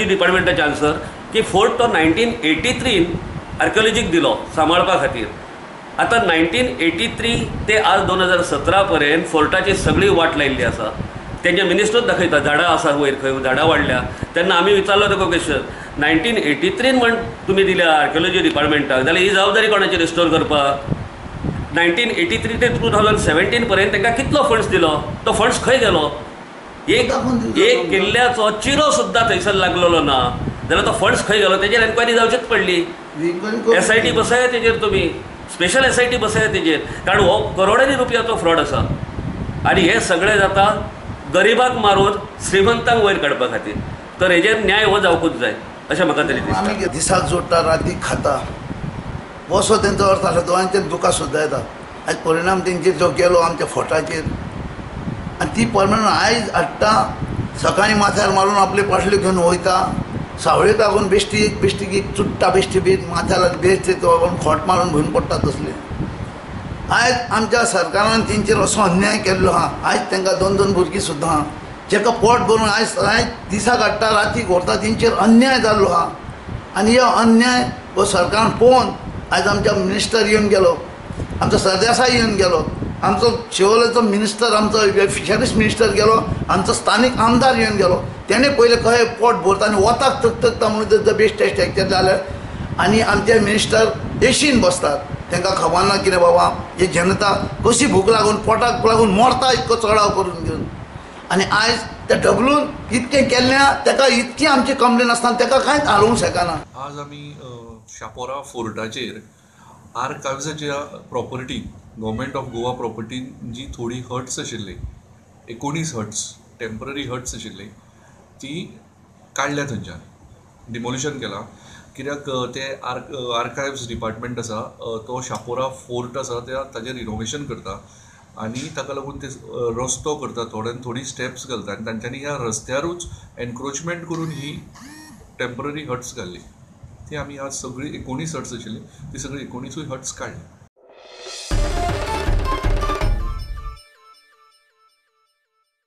डिपार्टमेंटाचे answer की fort तो 1983 आर्किओलॉजीक दिलो सांबाळपा खातीर. आतां 1983 ते आज 2017 पर्यंत फोर्टाची सगळी वाट लायिल्ली आसा. तेंचे मिनिस्टरूच दाखयता झाडां आसा वयर खंय झाडां वाडल्या. तेन्ना आमी विचारलो तेका क्वेश्चन 1983 म्हण तुमी दिल्या आर्किओलॉजी डिपार्टमेंटाक जाल्यार ही जबाबदारी कोणाची रिस्टोर करपाक. 1983 ते 2017 पर्यंत तांकां कितलो फंड्स दिलो, तो फंड्स खंय गेलो. एक किल्ल्याचो चिरो सुद्दां थंयसर लागलेलो ना जाल्यार तो फंड्स खंय गेलो तेजेर एन्क्वायरी जावचीच पडली. SIT बसया तेजेर तुमी, स्पेशल SIT बसया तेजेर, कारण हो करोडांनी रुपयाचो फ्रॉड आसा. आनी हे सगळें जाता गरिबाक मारून श्रीमंतांक वयर काडपा खातीर. तर हेजेर न्याय हो जावपूच जाय अशें म्हाका तरी दिसता. आमी दिसाक जोडटा रातीक खाता असो तेंचो अर्थ आसा. दोळ्यांचेर दुकां सुद्दां येता. आयज परिणाम तेंचेर जो गेलो आमच्या फोर्टाचेर आनी ती परमनंट आयज हाडटा सकाळीं माथ्यार मारून आपले पाटल्यो घेवन वयता. सावळेक लागून बेश्टीक चुट्टा बेश्टी बी माथ्यार बेश्टे तो खोट मारून भरून पडटा तसले. आयज आमच्या सरकारान तेंचेर असो अन्याय केल्लो आहा. आयज तांकां 2-2 भुरगीं सुद्दां आहा जेका पोट भरून आयज दिसाक हाडटा रातीक व्हरता. तेंचेर अन्याय जाल्लो आहा. आनी हो अन्याय हो सरकारान पळोवन आयज आमच्या मिनिस्टर येवन गेलो, आमचो सरदेसाय येवन गेलो, आमचो शिवोलेचो मिनिस्टर, आमचो फिशरीज मिनिस्टर गेलो, आमचो स्थानीक आमदार येवन गेलो. तेणें पयलें कशें पोट भरता आनी वताक तकता म्हणून जर बेश्टे स्ट्रक्चर जाल्यार आनी आमचे मिनिस्टर एशीन बसतात. तांकां खबर ना कितें बाबा ही जनता कशी भूक लागून पोटाक लागून मरता इतको चडाव करून घेवन. आनी आयज ते ढबलून इतकें केल्ल्या ताका इतकी आमची कंप्लेन आसतना ताका कांयच हालोवंक शकना. आज आमी शापोरा फोर्टाचेर आर्कायव्साच्या प्रॉपर्टी गव्हर्मेंट ऑफ गोवा प्रॉपर्टीन जी थोडी हट्स आशिल्ली 19 हट्स टेम्पररी हट्स आशिल्ली ती काडल्या थंयच्यान डिमोलिशन केला. कित्याक ते आर्कायव्स डिपार्टमेंट आसा तो शापोरा फोर्ट आसा ताजेर रिनोवेशन करता आनी ताका लागून ते रस्तो करता, थोड्यान थोडी स्टेप्स घालता आनी तांच्यांनी ह्या रस्त्यारूच एनक्रोचमेंट करून ही टेम्पररी हट्स घाल्ली. ती आमी आज सगळी 19 हट्स आशिल्ली ती सगळी 19 हट्स काडली.